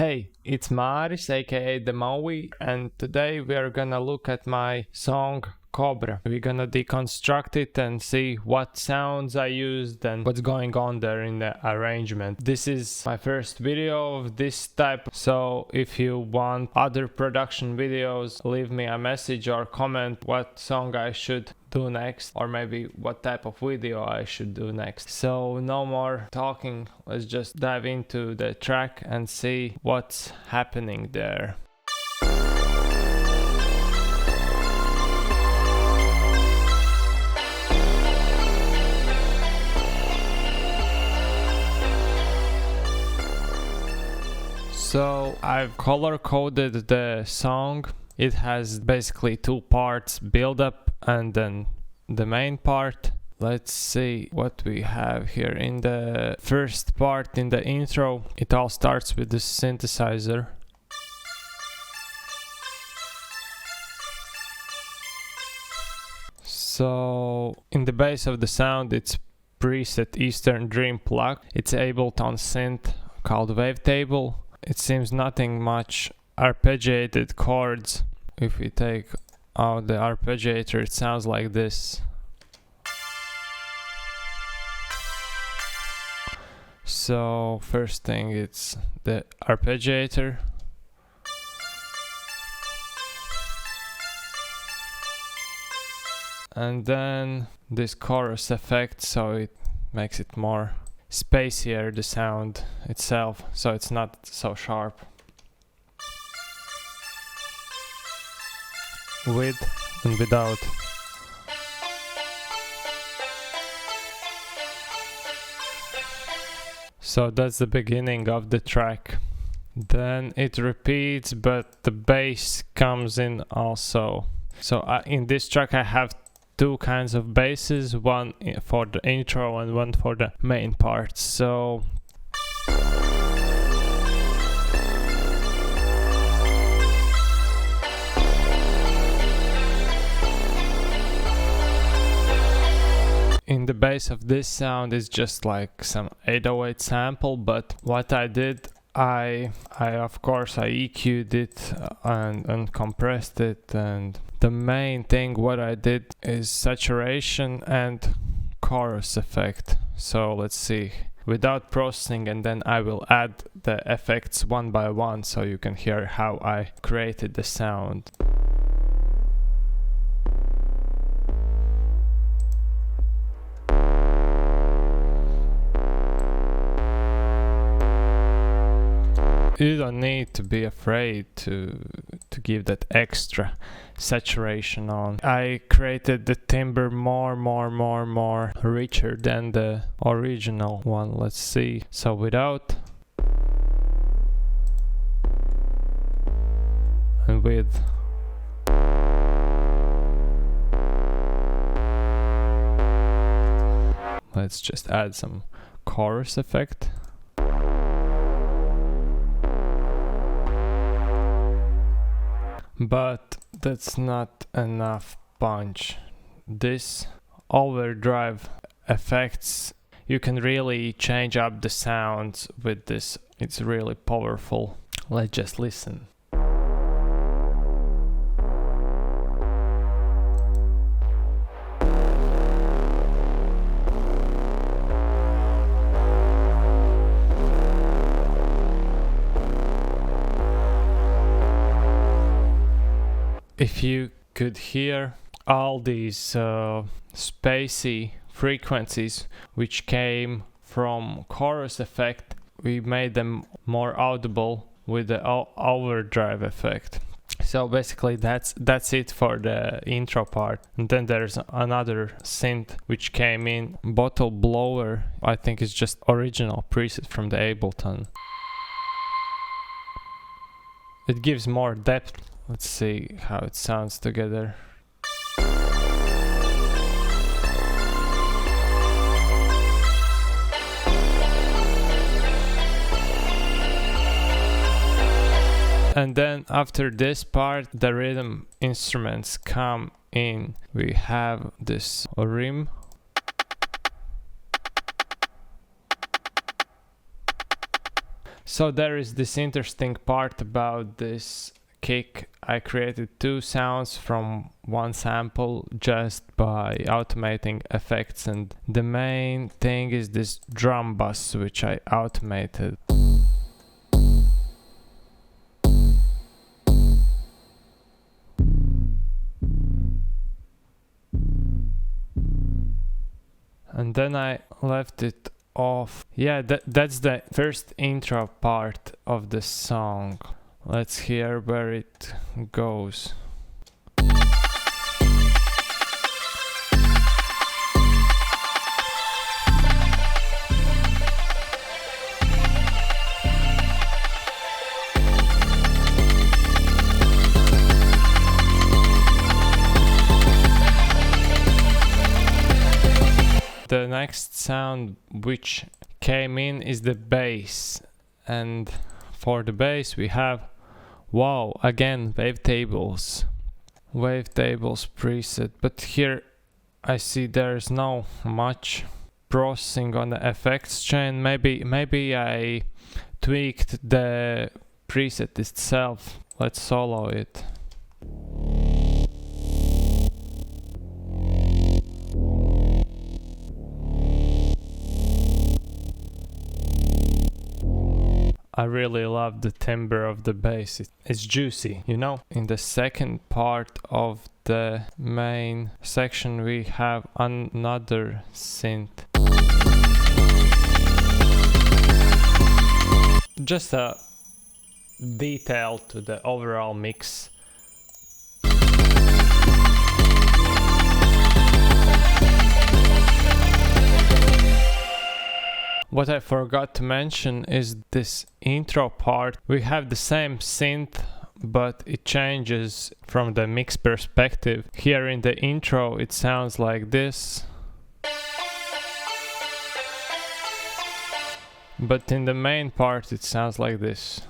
Hey, it's Maris aka the Maui, and today we are gonna look at my song Kobra. We're gonna deconstruct it and see what sounds I used and what's going on there in the arrangement. This is my first video of this type, so if you want other production videos, leave me a message or comment what song I should do next, or maybe what type of video I should do next. So no more talking, let's just dive into the track and see what's happening there. So I've color coded the song. It has basically two parts, build up and then the main part. Let's see what we have here. In the first part, in the intro, it all starts with the synthesizer. So in the base of the sound, it's preset Eastern Dream plug. It's ABLETON synth called Wavetable. It seems nothing much. Arpeggiated chords. If we take out the arpeggiator, it sounds like this. So first thing, it's the arpeggiator. And then this chorus effect, so it makes it more spacier, the sound itself, so it's not so sharp. With and without. So that's the beginning of the track. Then it repeats, but the bass comes in also. So in this track I have two kinds of basses, one for the intro and one for the main part. So in the bass of this sound is just like some 808 sample, but what I did, I of course I EQ'd it and compressed it, and the main thing what I did is saturation and chorus effect. So let's see, without processing, and then I will add the effects one by one so you can hear how I created the sound. You don't need to be afraid to give that extra saturation on. I created the timbre more richer than the original one. Let's see. So without and with. Let's just add some chorus effect. But that's not enough punch. This overdrive effects, you can really change up the sounds with this. It's really powerful. Let's just listen. If you could hear all these spacey frequencies which came from chorus effect, we made them more audible with the overdrive effect. So basically that's it for the intro part. And then there's another synth which came in, bottle blower. I think it's just original preset from the Ableton. It gives more depth. Let's see how it sounds together. And then after this part, the rhythm instruments come in. We have this rim. So there is this interesting part about this kick. I created two sounds from one sample just by automating effects, and the main thing is this drum bass which I automated. And then I left it off. Yeah, that's the first intro part of the song. Let's hear where it goes. The next sound which came in is the bass, and for the bass we have, wow, again wavetables preset, but here I see there's no much processing on the effects chain. Maybe I tweaked the preset itself. Let's solo it. I really love the timbre of the bass. It's juicy, you know? In the second part of the main section we have another synth. Just a detail to the overall mix. What I forgot to mention is this intro part. We have the same synth, but it changes from the mix perspective. Here in the intro it sounds like this. But in the main part it sounds like this.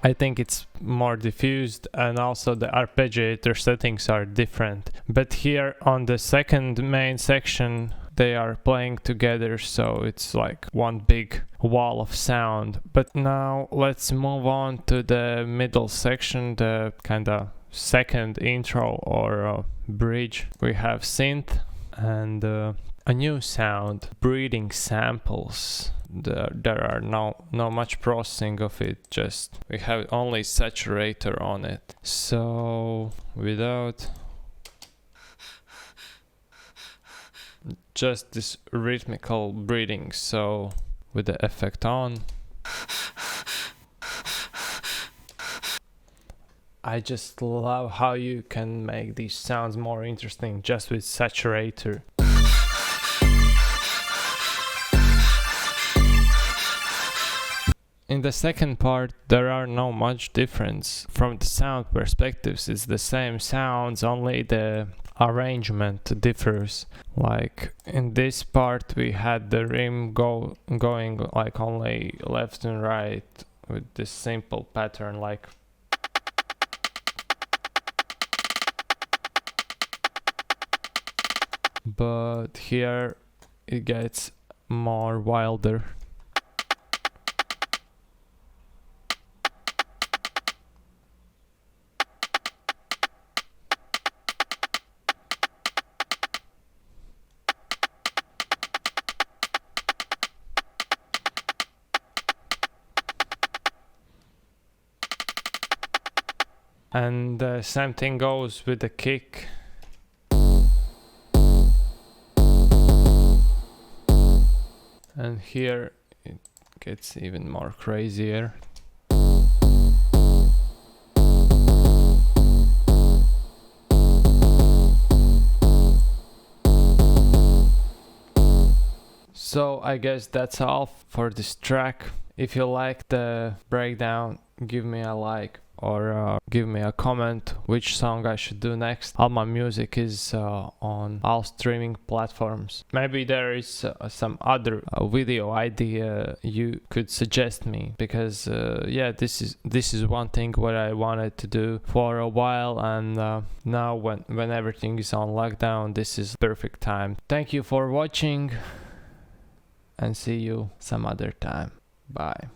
I think it's more diffused, and also the arpeggiator settings are different. But here on the second main section they are playing together, so it's like one big wall of sound. But now let's move on to the middle section, the kinda second intro or bridge. We have synth and a new sound, breeding samples. There are no much processing of it, just we have only saturator on it. So without just this rhythmical breathing, so with the effect on, I just love how you can make these sounds more interesting just with saturator. In the second part there are no much difference. From the sound perspectives it's the same sounds, only the arrangement differs. Like in this part we had the rim going like only left and right with this simple pattern, like but here it gets more wilder. And the same thing goes with the kick. And here it gets even more crazier. So I guess that's all for this track. If you like the breakdown, give me a like or give me a comment which song I should do next. All my music is on all streaming platforms. Maybe there is some other video idea you could suggest me, because yeah, this is one thing what I wanted to do for a while, and now when everything is on lockdown, this is perfect time. Thank you for watching. and see you some other time. Bye.